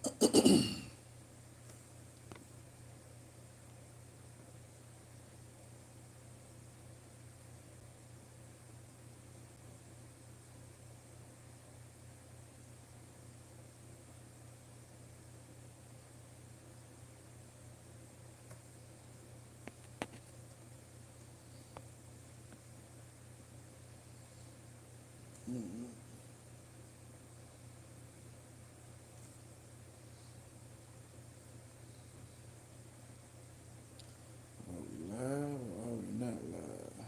Are we live or are we not live?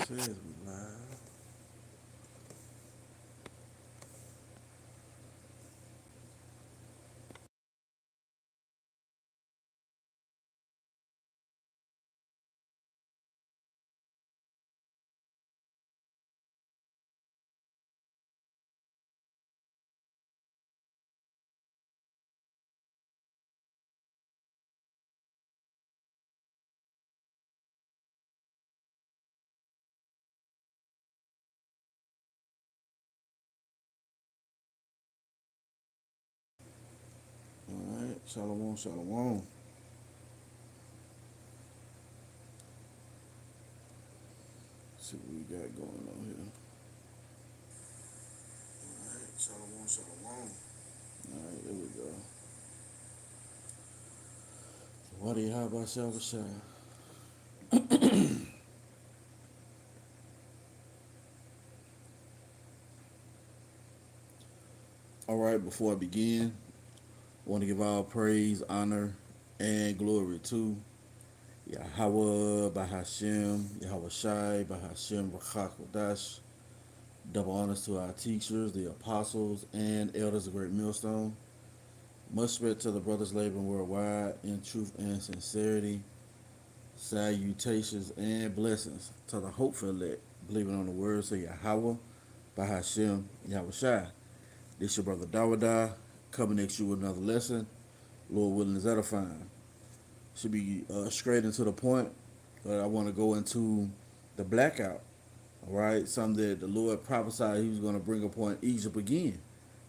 Says we live. All right, shalom, shalom. Let's see what we got going on here. All right, shalom, shalom. All right, here we go. What do you have about Yahawashi? All right, before I begin, I want to give all praise, honor, and glory to Yahawah, bahasham, Yahawashi, bahasham, Rawchaa Qadash. Double honors to our teachers, the apostles, and elders of Great Millstone. Much respect to the brothers laboring worldwide in truth and sincerity. Salutations and blessings to the hopeful elect, believing on the words of Yahawah, bahasham, Yahawashi. This your brother Dawada, coming at you with another lesson. Lord willing is edifying. Should be straight into the point, but I want to go into the blackout. All right, something that the Lord prophesied He was going to bring upon Egypt again.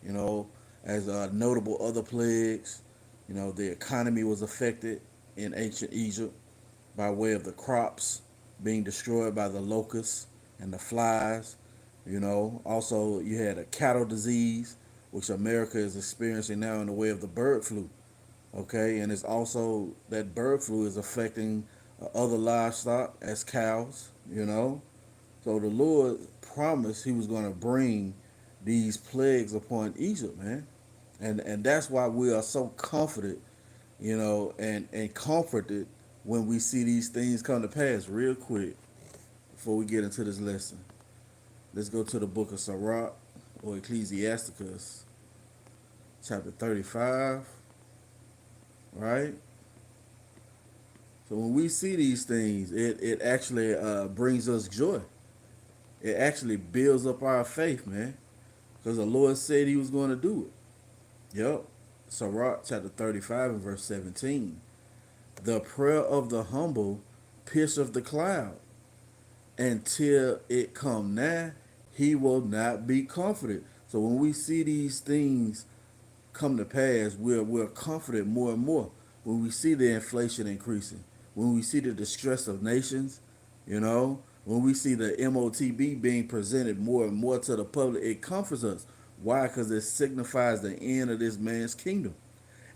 You know, as notable other plagues. You know, the economy was affected in ancient Egypt by way of the crops being destroyed by the locusts and the flies. You know, also you had a cattle disease, which America is experiencing now in the way of the bird flu. Okay, and it's also that bird flu is affecting other livestock as cows. You know, so the Lord promised He was going to bring these plagues upon Egypt, man, and that's why we are so confident, you know, and comforted when we see these things come to pass. Real quick, before we get into this lesson, let's go to the book of Sirach or Ecclesiasticus, chapter 35. Right. So when we see these things, it actually brings us joy. It actually builds up our faith, man, because the Lord said He was going to do it. Yep. Sirach chapter 35 and verse 17. The prayer of the humble pierceth the cloud. Until it come nigh, he will not be comforted. So when we see these things come to pass, we're comforted more and more. When we see the inflation increasing, when we see the distress of nations, you know, when we see the MOTB being presented more and more to the public, it comforts us. Why? Because it signifies the end of this man's kingdom.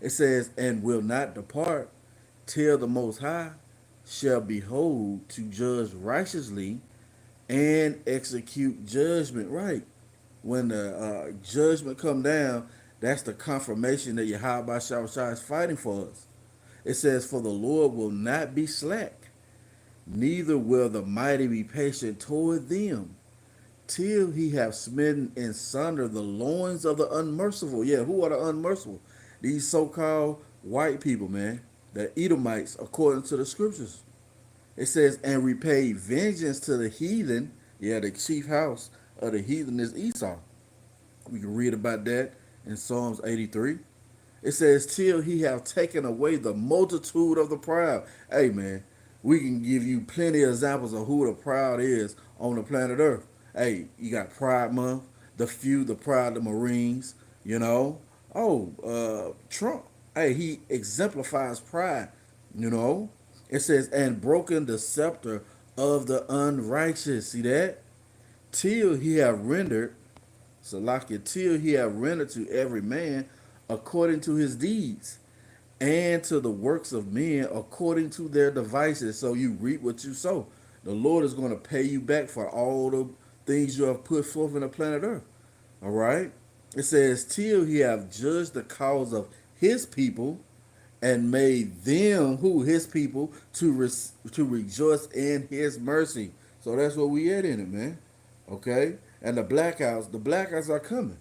It says, and will not depart till the Most High shall behold to judge righteously and execute judgment right. When the judgment come down, that's the confirmation that Yahweh Shah is fighting for us. It says, for the Lord will not be slack, neither will the mighty be patient toward them, till he have smitten in sunder the loins of the unmerciful. Yeah, who are the unmerciful? These so-called white people, man. The Edomites, according to the scriptures. It says, and repay vengeance to the heathen. Yeah, the chief house of the heathen is Esau. We can read about that in Psalms 83. It says, till he have taken away the multitude of the proud. Hey, man, We can give you plenty of examples of who the proud is on the planet Earth. Hey, you got Pride Month, the Pride of the Marines, you know. Trump, hey, he exemplifies pride, you know. It says, and broken the scepter of the unrighteous. See that? Till he have rendered, Salakia, till he have rendered to every man according to his deeds, and to the works of men according to their devices. So you reap what you sow. The Lord is going to pay you back for all the things you have put forth in the planet Earth. All right? It says, till he have judged the cause of his people and made them, who his people, to rejoice in his mercy. So that's what we at in it, man. Okay? And the blackouts are coming.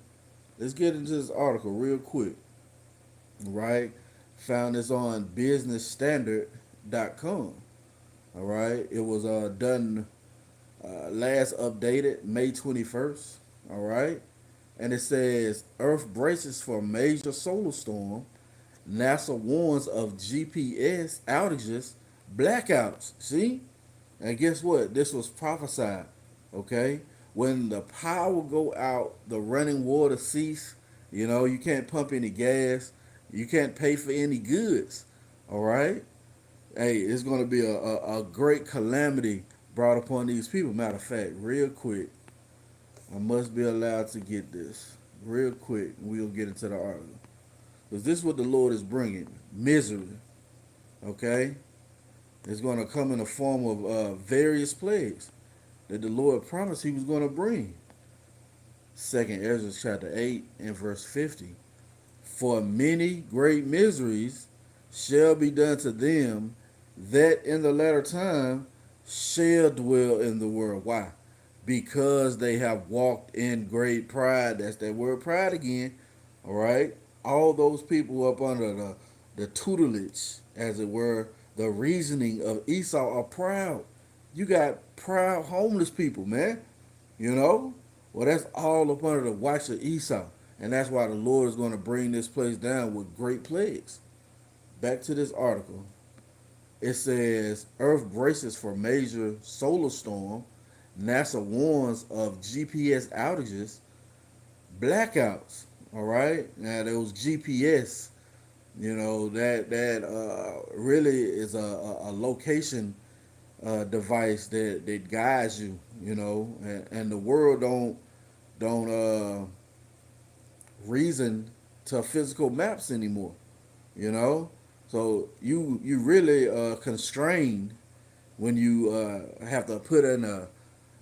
Let's get into this article real quick. Right? Found this on businessstandard.com. All right? It was done last updated May 21st. All right? And it says, Earth braces for major solar storm. NASA warns of GPS outages, blackouts. See? And guess what? This was prophesied. Okay? When the power go out, the running water cease. You know, you can't pump any gas. You can't pay for any goods. All right? Hey, it's going to be a great calamity brought upon these people. Matter of fact, real quick, I must be allowed to get this. Real quick, we'll get into the article. Because this is what the Lord is bringing. Misery. Okay? It's going to come in the form of various plagues that the Lord promised he was going to bring. 2nd Ezra chapter 8 and verse 50. For many great miseries shall be done to them that in the latter time shall dwell in the world. Why? Because they have walked in great pride. That's that word pride again. All right? All those people up under the tutelage, as it were, the reasoning of Esau are proud. You got proud homeless people, man. You know? Well, that's all up under the watch of Esau. And that's why the Lord is going to bring this place down with great plagues. Back to this article. It says, Earth braces for major solar storm. NASA warns of GPS outages, blackouts. All right? Now, those GPS, you know, that really is a location device that guides you, you know, and the world don't reason to physical maps anymore, you know. So you really constrained when you have to put in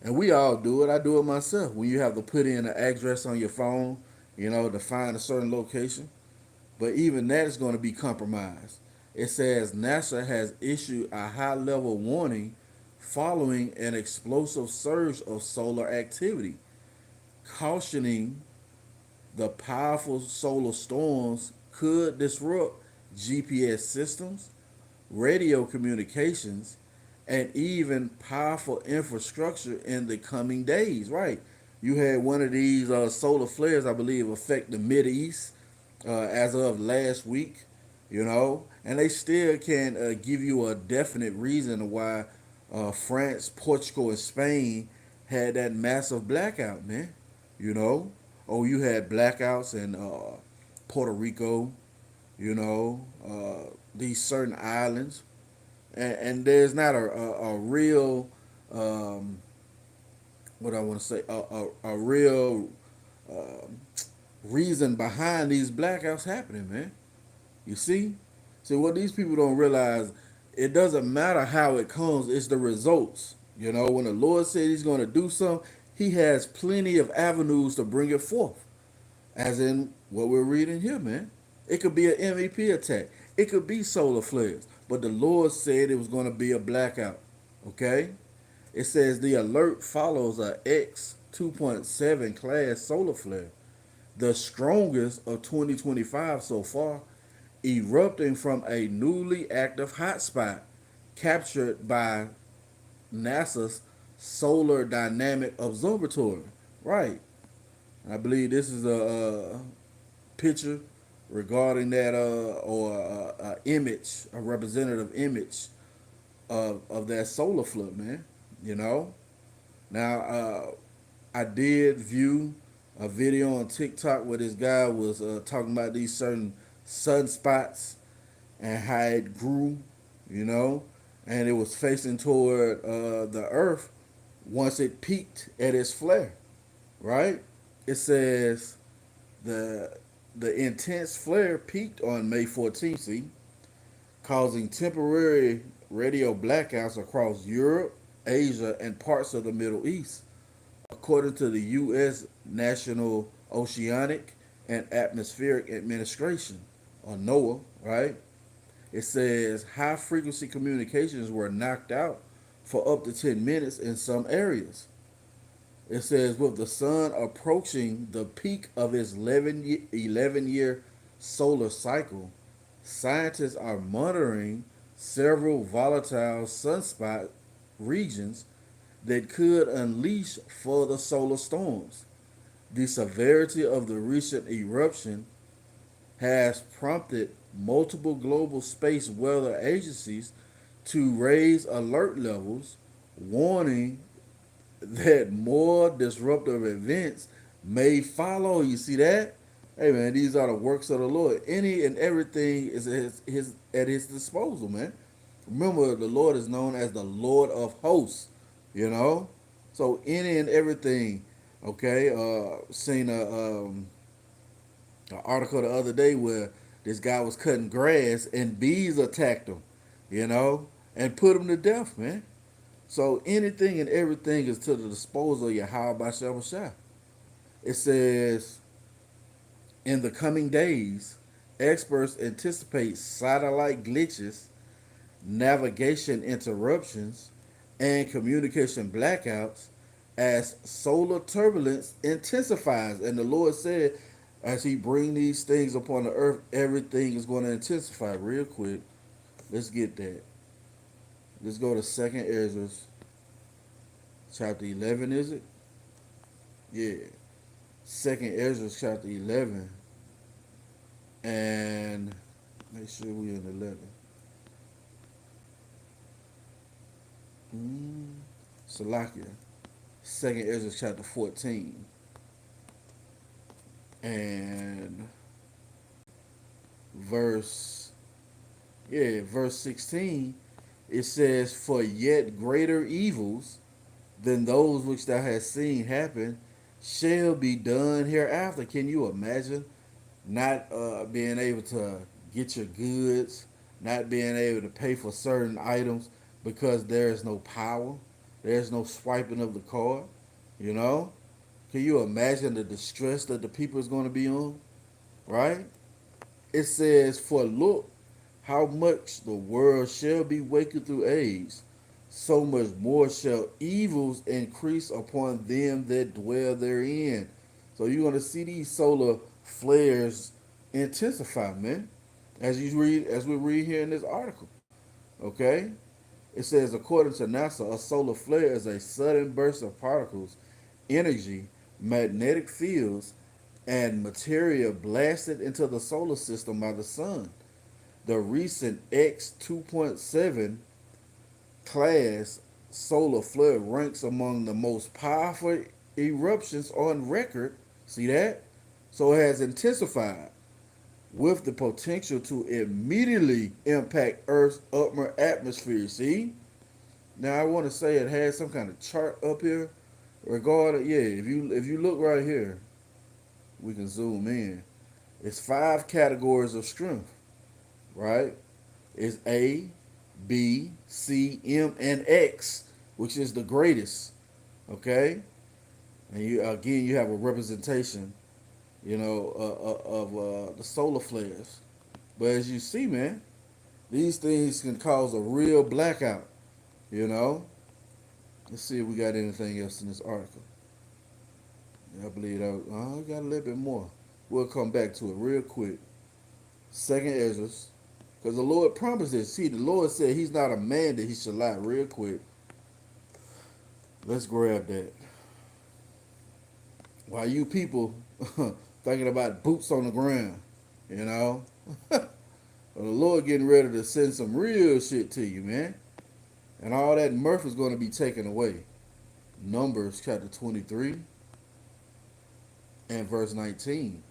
and we all do it. I do it myself. When you have to put in an address on your phone, you know, to find a certain location. But even that is going to be compromised. It says NASA has issued a high-level warning following an explosive surge of solar activity, cautioning the powerful solar storms could disrupt GPS systems, radio communications, and even powerful infrastructure in the coming days. Right. You had one of these solar flares, I believe, affect the Mideast as of last week, you know, and they still can't give you a definite reason why France, Portugal, and Spain had that massive blackout, man. You know, oh, you had blackouts in Puerto Rico, you know, these certain islands, and there's not a real, what I want to say, a real reason behind these blackouts happening, man. You see? See, what these people don't realize, it doesn't matter how it comes, it's the results. You know, when the Lord said he's going to do something, he has plenty of avenues to bring it forth. As in what we're reading here, man. It could be an MEP attack. It could be solar flares. But the Lord said it was going to be a blackout. Okay? It says the alert follows a X 2.7 class solar flare, the strongest of 2025 so far, erupting from a newly active hotspot captured by NASA's Solar Dynamic Observatory. Right. I believe this is a picture regarding that or a image, a representative image of that solar flood, man. You know. Now, I did view a video on TikTok where this guy was talking about these certain sunspots and how it grew, you know, and it was facing toward the Earth once it peaked at its flare, right? It says the the intense flare peaked on May 14th, see, causing temporary radio blackouts across Europe, Asia, and parts of the Middle East, according to the U.S. National Oceanic and Atmospheric Administration, or NOAA, right? It says high frequency communications were knocked out for up to 10 minutes in some areas. It says with the sun approaching the peak of its 11-year solar cycle, scientists are monitoring several volatile sunspot regions that could unleash further solar storms. The severity of the recent eruption has prompted multiple global space weather agencies to raise alert levels, warning that more disruptive events may follow. You see that? Hey man, these are the works of the Lord. Any and everything is at his disposal, man. Remember, the Lord is known as the Lord of hosts, you know? So any and everything, okay? Seen an article the other day where this guy was cutting grass and bees attacked him, you know, and put him to death, man. So anything and everything is to the disposal of Yahawashi. It says in the coming days, experts anticipate satellite glitches, navigation interruptions, and communication blackouts as solar turbulence intensifies. And the Lord said, as He bring these things upon the earth, everything is going to intensify. Real quick, let's get that. Let's go to Second Ezra, chapter 11. Is it? Yeah. Second Ezra, chapter 11, and make sure we in 11. Salakia. Second Ezra, chapter 14, and verse 16. It says, "For yet greater evils than those which thou hast seen happen shall be done hereafter." Can you imagine not being able to get your goods, not being able to pay for certain items because there is no power, there's no swiping of the card, you know? Can you imagine the distress that the people is going to be on, right? It says, "For look, how much the world shall be wakened through age, so much more shall evils increase upon them that dwell therein." So you're going to see these solar flares intensify, man, as we read here in this article. Okay? It says, according to NASA, a solar flare is a sudden burst of particles, energy, magnetic fields, and material blasted into the solar system by the sun. The recent X 2.7 class solar flood ranks among the most powerful eruptions on record. See that? So it has intensified with the potential to immediately impact Earth's upper atmosphere. See? Now I want to say it has some kind of chart up here. Regardless, yeah, if you look right here, we can zoom in. It's 5 categories of strength, right? It's A, B, C, M, and X, which is the greatest. Okay, and you have a representation, you know, of the solar flares. But as you see, man, these things can cause a real blackout. You know. Let's see if we got anything else in this article. I believe I got a little bit more. We'll come back to it real quick. Second Ezra, because the Lord promised this. See, the Lord said He's not a man that He should lie. Real quick. Let's grab that. While you people thinking about boots on the ground, you know, well, the Lord getting ready to send some real shit to you, man. And all that mirth is going to be taken away. Numbers chapter 23 and verse 19.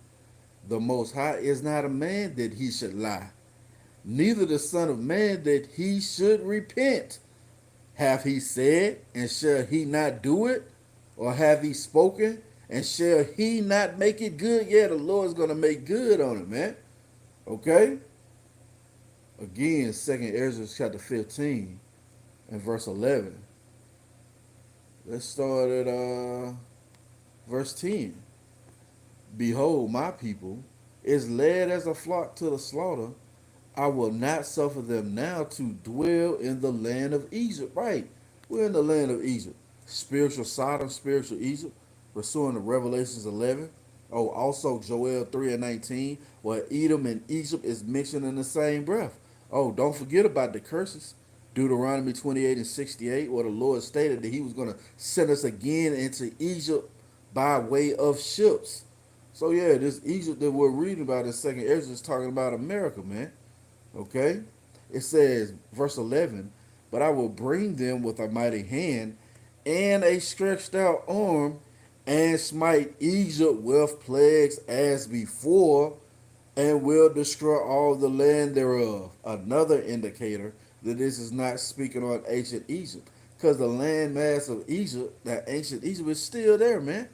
The Most High is not a man that he should lie, neither the Son of Man that he should repent. Have he said, and shall he not do it? Or have he spoken, and shall he not make it good? Yeah, the Lord's going to make good on it, man. Okay? Again, 2nd Ezra chapter 15 and verse 11. Let's start at verse 10. Behold, my people is led as a flock to the slaughter. I will not suffer them now to dwell in the land of Egypt. Right. We're in the land of Egypt. Spiritual Sodom, spiritual Egypt. Pursuing the Revelations 11. Oh, also Joel 3 and 19, where Edom and Egypt is mentioned in the same breath. Oh, don't forget about the curses. Deuteronomy 28 and 68, where the Lord stated that he was going to send us again into Egypt by way of ships. So yeah, this Egypt that we're reading about in 2nd Ezra is talking about America, man. Okay? It says, verse 11, but I will bring them with a mighty hand and a stretched out arm and smite Egypt with plagues as before and will destroy all the land thereof. Another indicator that this is not speaking on ancient Egypt, because the land mass of Egypt, that ancient Egypt, is still there, man.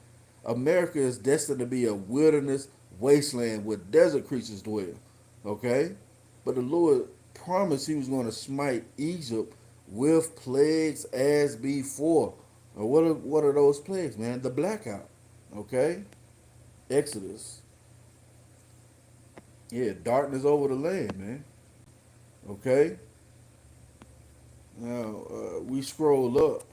America is destined to be a wilderness wasteland where desert creatures dwell. Okay? But the Lord promised he was going to smite Egypt with plagues as before. Or what are those plagues, man? The blackout. Okay? Exodus. Yeah, darkness over the land, man. Okay? Now, we scroll up.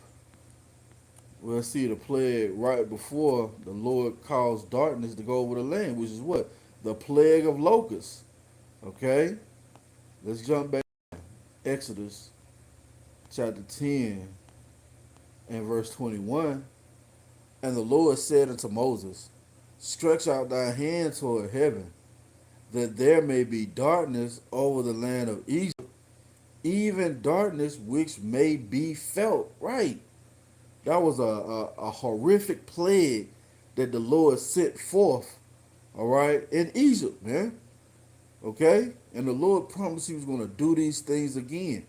We'll see the plague right before the Lord caused darkness to go over the land, which is what? The plague of locusts. Okay? Let's jump back. Exodus chapter 10 and verse 21. And the Lord said unto Moses, stretch out thy hand toward heaven, that there may be darkness over the land of Egypt, even darkness which may be felt. Right. That was a horrific plague that the Lord sent forth, all right, in Egypt, man. Okay? And the Lord promised he was going to do these things again.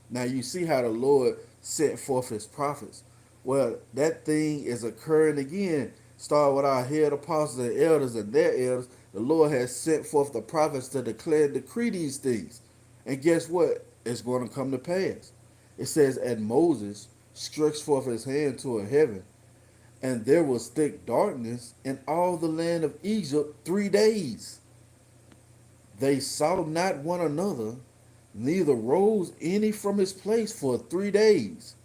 Now you see how the Lord sent forth his prophets. Well, that thing is occurring again. Start with our head apostles and elders and their elders. The Lord has sent forth the prophets to declare and decree these things. And guess what? It's going to come to pass. It says, and Moses stretched forth his hand toward heaven, and there was thick darkness in all the land of Egypt 3 days. They saw not one another, neither rose any from his place for 3 days.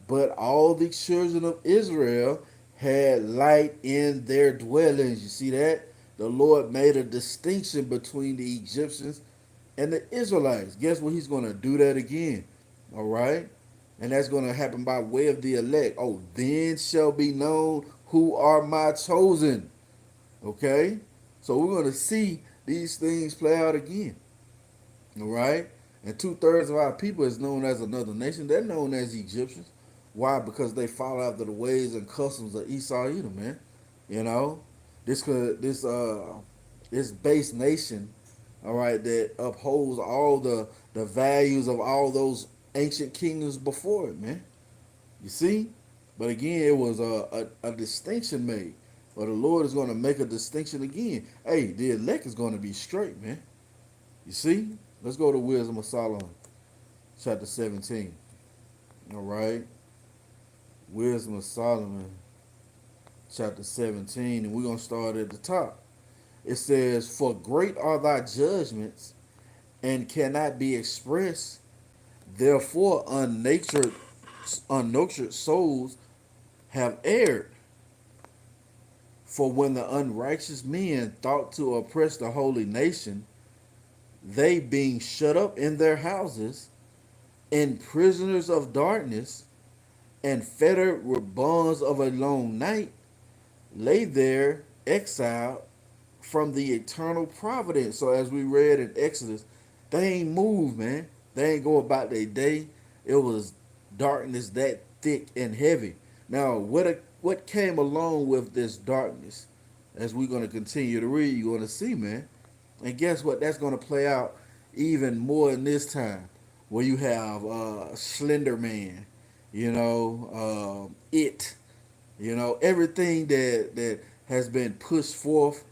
But all the children of Israel had light in their dwellings. You see that? The Lord made a distinction between the Egyptians and the Israelites. Guess what? He's going to do that again. All right? And that's going to happen by way of the elect. Oh, then shall be known who are my chosen. Okay? So we're going to see these things play out again. All right? And 2/3 of our people is known as another nation. They're known as Egyptians. Why? Because they follow after the ways and customs of Esau Edom, man. You know? This base nation, all right, that upholds all the values of all those ancient kingdoms before it, man. You see? But again, it was a distinction made. But the Lord is going to make a distinction again. Hey, the elect is going to be straight, man. You see? Let's go to Wisdom of Solomon, chapter 17. All right? Wisdom of Solomon, chapter 17. And we're going to start at the top. It says, for great are thy judgments, and cannot be expressed. Therefore, unnurtured souls have erred. For when the unrighteous men thought to oppress the holy nation, they being shut up in their houses, and prisoners of darkness, and fettered with bonds of a long night, lay there exiled from the eternal providence. So as we read in Exodus, they ain't moved, man. They ain't go about their day. It was darkness that thick and heavy. Now, what came along with this darkness? As we're going to continue to read, you're going to see, man. And guess what? That's going to play out even more in this time, where you have Slender Man, everything that has been pushed forth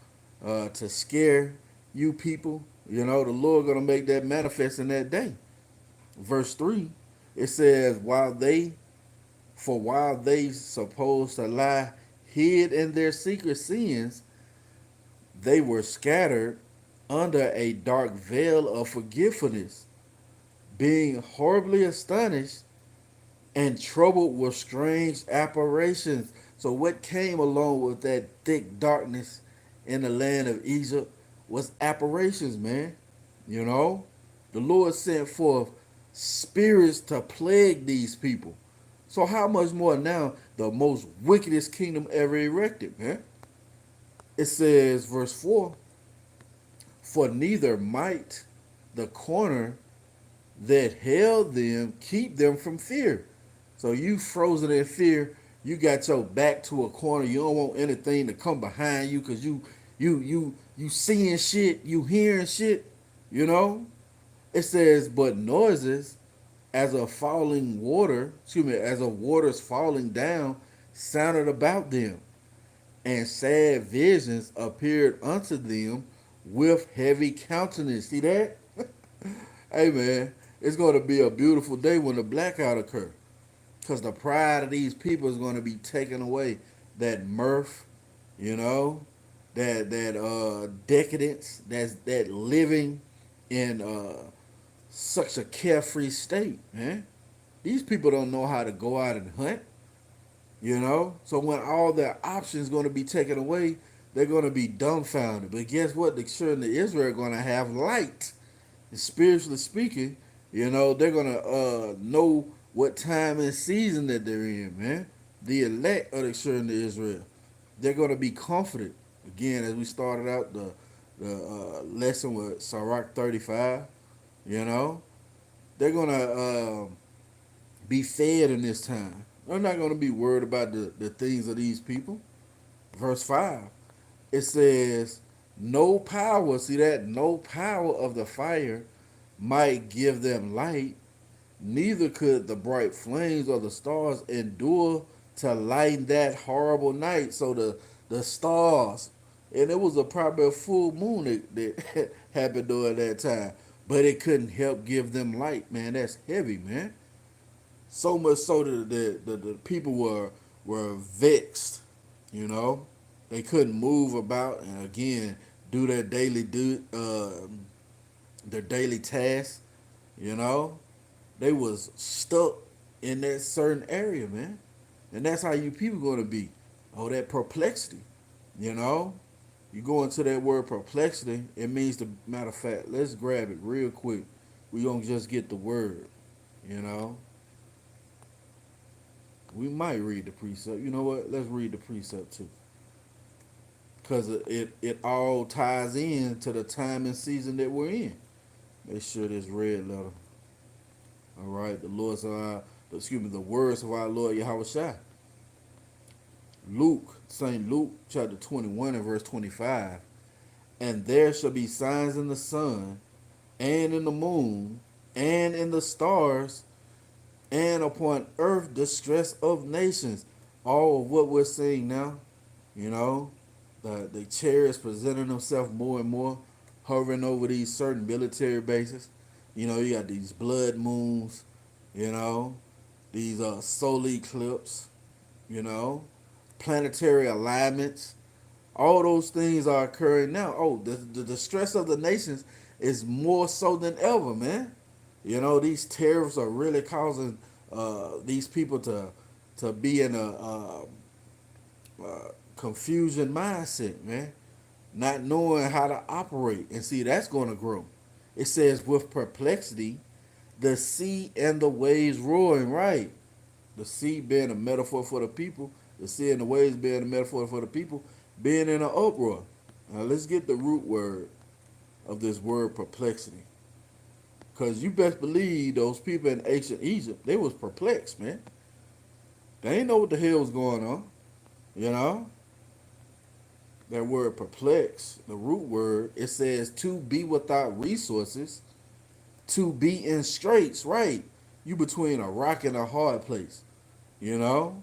to scare you people. The Lord going to make that manifest in that day. Verse 3, it says, while they supposed to lie hid in their secret sins, they were scattered under a dark veil of forgetfulness, being horribly astonished and troubled with strange apparitions. So what came along with that thick darkness in the land of Egypt was apparitions, man. You know, the Lord sent forth spirits to plague these people. So how much more now the most wickedest kingdom ever erected, man? It says, verse 4, for neither might the corner that held them keep them from fear. So you frozen in fear, you got your back to a corner, you don't want anything to come behind you because you seeing shit, you hearing shit, you know? It says, but noises as of waters falling down sounded about them, and sad visions appeared unto them with heavy countenance. See that? Hey man, it's going to be a beautiful day when the blackout occur, because the pride of these people is going to be taken away. That mirth, you know, that decadence, that living in such a carefree state, man. These people don't know how to go out and hunt, you know. So when all their options going to be taken away, they're going to be dumbfounded. But guess what? The children of Israel are going to have light. And spiritually speaking, they're going to know what time and season that they're in, man. The elect of the children of Israel, they're going to be comforted. Again, as we started out the lesson with Sirach 35, they're going to be fed in this time. They're not going to be worried about the things of these people. Verse 5, it says, no power, see that? No power of the fire might give them light, neither could the bright flames of the stars endure to lighten that horrible night. So the stars, and it was probably a full moon that happened during that time, but it couldn't help give them light, man. That's heavy, man. So much so that the people were vexed, you know. They couldn't move about and again do their daily tasks, you know. They was stuck in that certain area, man. And that's how you people gonna be. Oh, that perplexity, you know. You go into that word perplexity, it means the matter of fact, let's grab it real quick. We gonna just get the word, you know. We might read the precept. You know what? Let's read the precept too. Because it all ties in to the time and season that we're in. Make sure this red letter. All right. The words of our Lord Yahawashi. St. Luke chapter 21 and verse 25. And there shall be signs in the sun, and in the moon, and in the stars, and upon earth distress of nations. All of what we're seeing now, you know, the chariots presenting themselves more and more, hovering over these certain military bases. You know, you got these blood moons, you know, these solar eclipses, you know, planetary alignments. All those things are occurring now. Oh, the distress of the nations is more so than ever, man. You know, these tariffs are really causing these people to be in a confusion mindset, man. Not knowing how to operate. And see, that's going to grow. It says, with perplexity, the sea and the waves roaring, right? The sea being a metaphor for the people, the sea and the waves being a metaphor for the people, being in an uproar. Now let's get the root word of this word perplexity. Because you best believe those people in ancient Egypt, they was perplexed, man. They ain't know what the hell was going on. You know? That word perplex, the root word, it says to be without resources, to be in straits, right? You between a rock and a hard place. You know?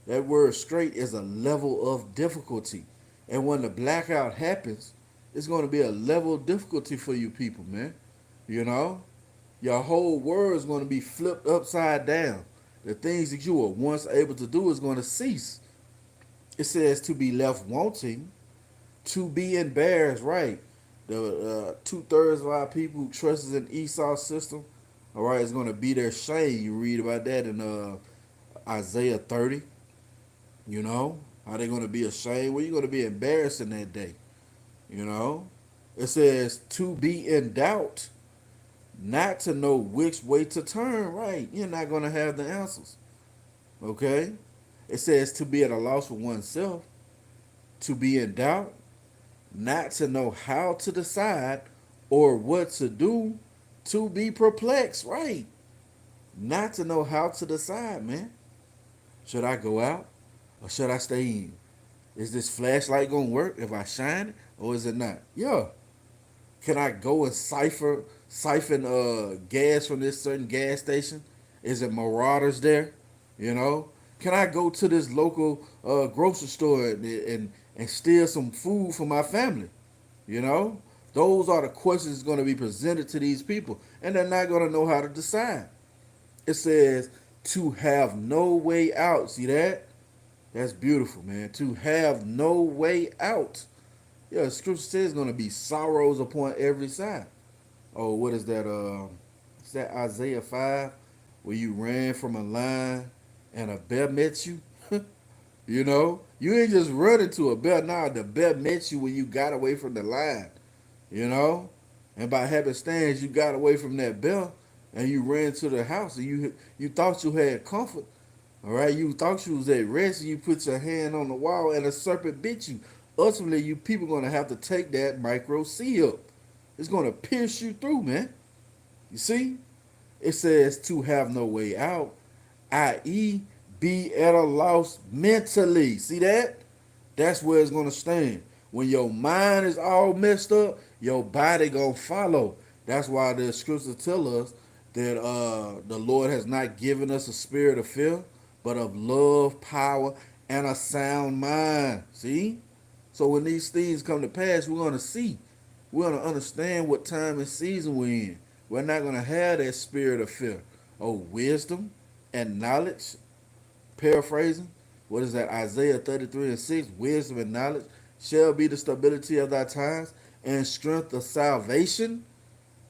That word straight is a level of difficulty. And when the blackout happens, it's going to be a level of difficulty for you people, man. You know? Your whole world is going to be flipped upside down. The things that you were once able to do is going to cease. It says to be left wanting, to be embarrassed, right? The 2/3 of our people who trust in Esau's system, all right, is going to be their shame. You read about that in Isaiah 30. You know, how they going to be ashamed? Well, you're going to be embarrassed in that day. You know, it says to be in doubt, not to know which way to turn, right? You're not going to have the answers. Okay? It says to be at a loss for oneself, to be in doubt, not to know how to decide or what to do, to be perplexed, right? Not to know how to decide, man. Should I go out or should I stay in? Is this flashlight gonna work if I shine it or is it not? Yeah. Can I go and siphon gas from this certain gas station? Is it marauders there? You know? Can I go to this local grocery store and steal some food for my family? You know? Those are the questions going to be presented to these people, and they're not going to know how to decide. It says to have no way out. See that? That's beautiful, man. To have no way out. Yeah, the scripture says going to be sorrows upon every side. Oh, what is that? Is that Isaiah 5 where you ran from a lion and a bear met you? You know, you ain't just running to a bear. Nah, the bear met you when you got away from the lion. You know, and by happenstance you got away from that bear and you ran to the house and you thought you had comfort. All right, you thought you was at rest and you put your hand on the wall and a serpent bit you. Ultimately, you people gonna have to take that micro seal. It's gonna pierce you through, man. You see? It says to have no way out, i.e., be at a loss mentally. See that? That's where it's gonna stand. When your mind is all messed up, your body gonna follow. That's why the scriptures tell us that the Lord has not given us a spirit of fear, but of love, power, and a sound mind. See? So when these things come to pass, we're gonna see. We're gonna understand what time and season we're in. We're not gonna have that spirit of fear. Oh, wisdom and knowledge. Paraphrasing. What is that? Isaiah 33:6. Wisdom and knowledge shall be the stability of thy times and strength of salvation.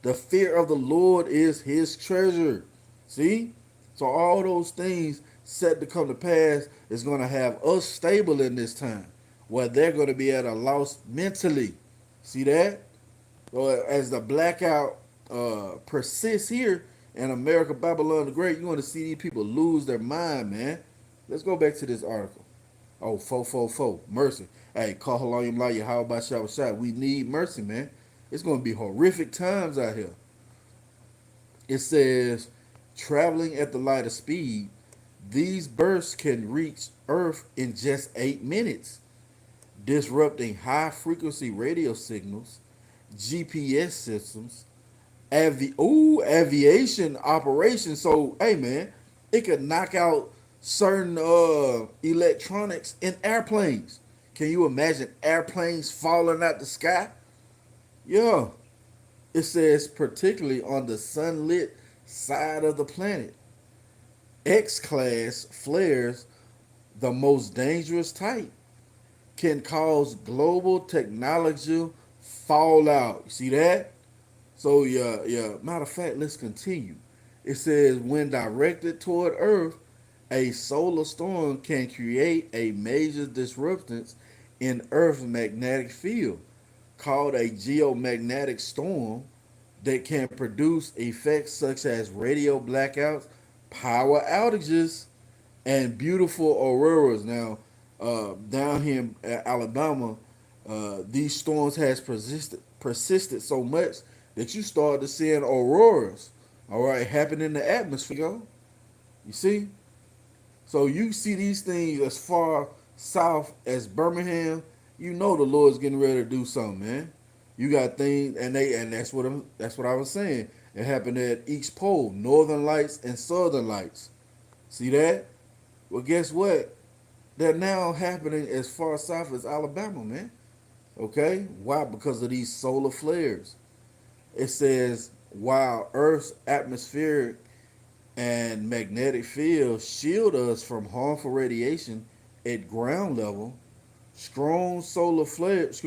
The fear of the Lord is his treasure. See? So all those things set to come to pass is going to have us stable in this time, where they're going to be at a loss mentally. See that? So as the blackout persists here in America, Babylon the Great, you're going to see these people lose their mind, man. Let's go back to this article. Oh, 444, mercy. Hey, Kal Halalyam Yahawah. We need mercy, man. It's going to be horrific times out here. It says, traveling at the light of speed, these bursts can reach Earth in just 8 minutes, disrupting high-frequency radio signals, GPS systems, aviation operations. So, hey, man, it could knock out certain electronics in airplanes. Can you imagine airplanes falling out the sky? Yeah. It says particularly on the sunlit side of the planet. X-class flares, the most dangerous type, can cause global technology fallout. You see that? So yeah. Matter of fact, let's continue. It says when directed toward Earth, a solar storm can create a major disruption in Earth's magnetic field, called a geomagnetic storm, that can produce effects such as radio blackouts, power outages, and beautiful auroras. Now, down here in Alabama, these storms has persisted so much that you start to seeing auroras, all right, happen in the atmosphere. You see? So you see these things as far south as Birmingham, you know the Lord's getting ready to do something, man. You got things, and that's what I was saying. It happened at each pole, northern lights and southern lights. See that? Well, guess what? They're now happening as far south as Alabama, man. Okay? Why? Because of these solar flares. It says while Earth's atmospheric and magnetic field shield us from harmful radiation at ground level, strong flares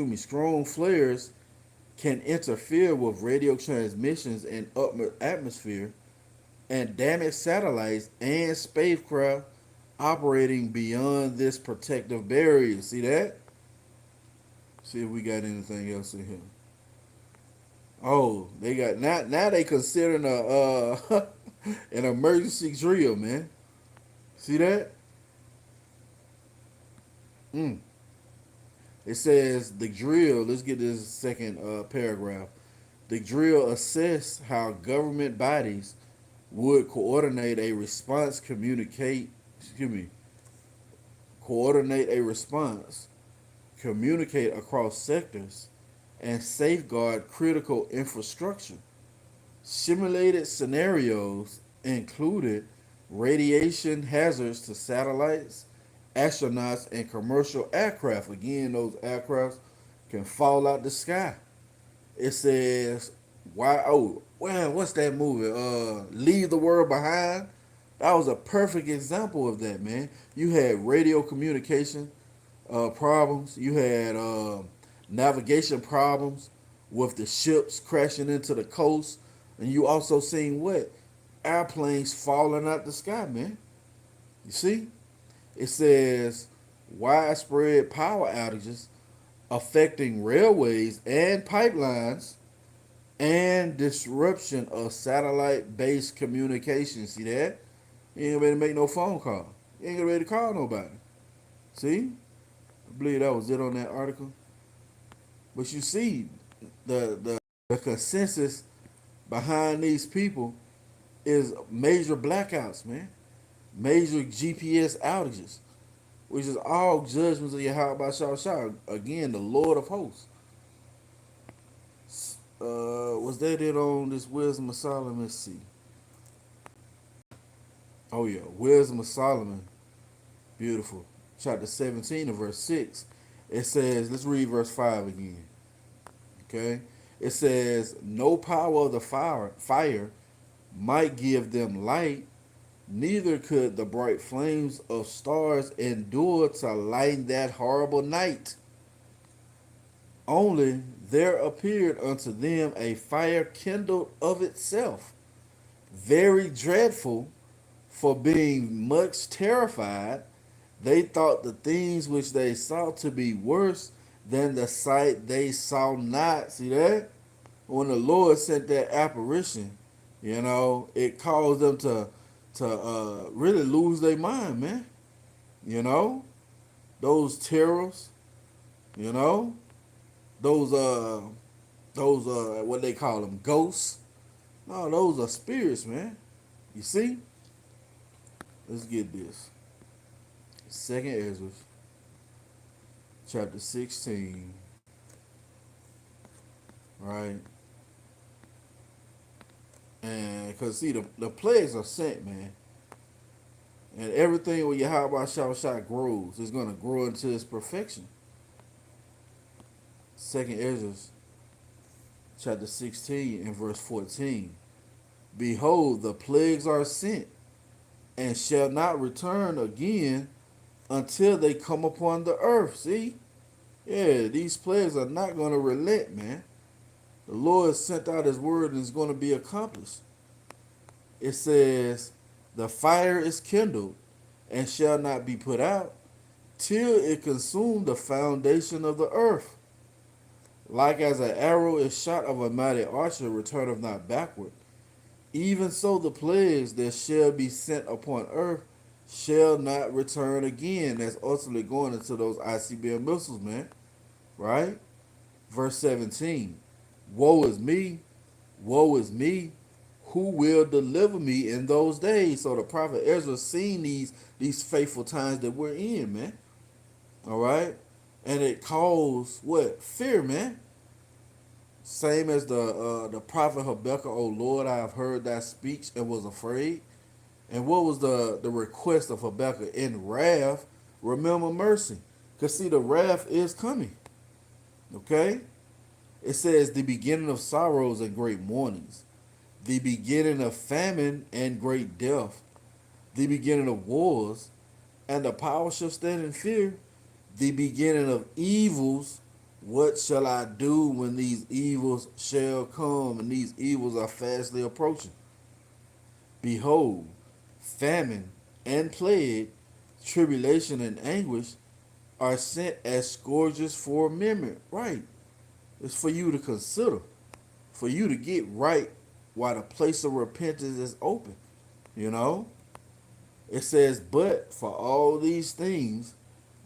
can interfere with radio transmissions in upper atmosphere and damage satellites and spacecraft operating beyond this protective barrier. See that? See if we got anything else in here. Oh, they got now they considering a an emergency drill, man. See that? Mm. It says the drill. Let's get this second paragraph. The drill assess how government bodies would coordinate a response, coordinate a response, communicate across sectors, and safeguard critical infrastructure. Simulated scenarios included radiation hazards to satellites, astronauts, and commercial aircraft. Again, those aircrafts can fall out the sky. It says, "Why? Oh, well, what's that movie? Leave the World Behind." That was a perfect example of that, man. You had radio communication problems. You had navigation problems with the ships crashing into the coast, and you also seen what airplanes falling out the sky, man. You see, it says widespread power outages affecting railways and pipelines and disruption of satellite-based communication. See that? You ain't ready to make no phone call. You ain't ready to call nobody. See? I believe that was it on that article. But you see, the consensus behind these people is major blackouts, man. Major GPS outages, which is all judgments of Yahawashi. Again, the Lord of hosts. Was that it on this Wisdom of Solomon? Let's see. Oh yeah, Wisdom of Solomon. Beautiful. Chapter 17 and verse 6. It says, let's read verse 5 again. Okay? It says, no power of the fire might give them light, neither could the bright flames of stars endure to lighten that horrible night. Only there appeared unto them a fire kindled of itself, very dreadful, for being much terrified, they thought the things which they saw to be worse than the sight they saw not. See that? When the Lord sent that apparition, it caused them to really lose their mind, man. You know, those terrors, you know, those what they call them, ghosts. No, those are spirits, man. You see? Let's get this. Second Ezra, chapter 16. Right? And because see the plagues are sent, man. And everything with Yahweh Shah grows is gonna grow into its perfection. Second Ezra chapter 16 and verse 14. Behold, the plagues are sent, and shall not return again until they come upon the earth. See? Yeah, these plagues are not going to relent, man. The Lord sent out his word and it's going to be accomplished. It says, the fire is kindled and shall not be put out till it consume the foundation of the earth. Like as an arrow is shot of a mighty archer, returneth not backward. Even so the plagues that shall be sent upon earth shall not return again. That's ultimately going into those ICBM missiles, man. Right? Verse 17. Woe is me, Woe is me, who will deliver me in those days? So the prophet Ezra seen these faithful times that we're in, man. All right, and it caused what? Fear, man. Same as the prophet Habakkuk. Oh Lord, I have heard thy speech and was afraid. And what was the request of Habakkuk? In wrath, remember mercy. Because see, the wrath is coming. Okay? It says the beginning of sorrows and great mournings, the beginning of famine and great death, the beginning of wars, and the power shall stand in fear, the beginning of evils. What shall I do when these evils shall come? And these evils are fastly approaching. Behold, famine and plague, tribulation and anguish are sent as scourges for memory. Right. It's for you to consider, for you to get right while the place of repentance is open. You know? It says, but for all these things,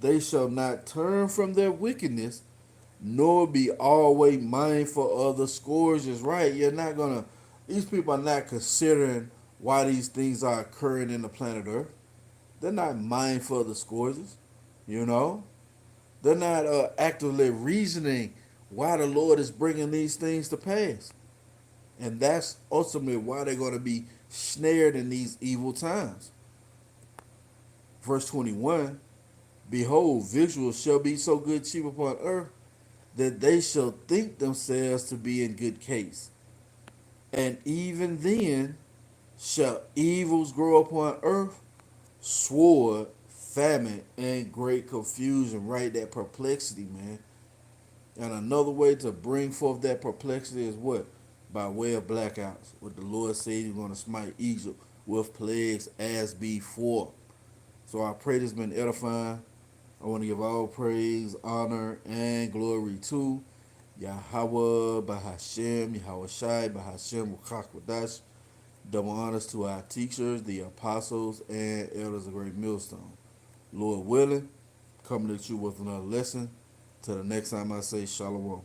they shall not turn from their wickedness, nor be always mindful of the scourges. Right? You're not gonna. These people are not considering why these things are occurring in the planet Earth. They're not mindful of the scourges. You know, they're not actively reasoning why the Lord is bringing these things to pass, and that's ultimately why they're going to be snared in these evil times. Verse 21. Behold, victuals shall be so good cheap upon earth that they shall think themselves to be in good case. And even then shall evils grow upon earth, sword, famine, and great confusion. Right? That perplexity, man. And another way to bring forth that perplexity is what? By way of blackouts. What the Lord said He's going to smite Egypt with plagues as before. So I pray this has been edifying. I want to give all praise, honor, and glory to Yahawah, bahasham, Yahawashi, bahasham, Rawchaa Qadash. Double honors to our teachers, the apostles, and elders of Great Millstone. Lord willing, coming at you with another lesson. Till the next time I say shalom.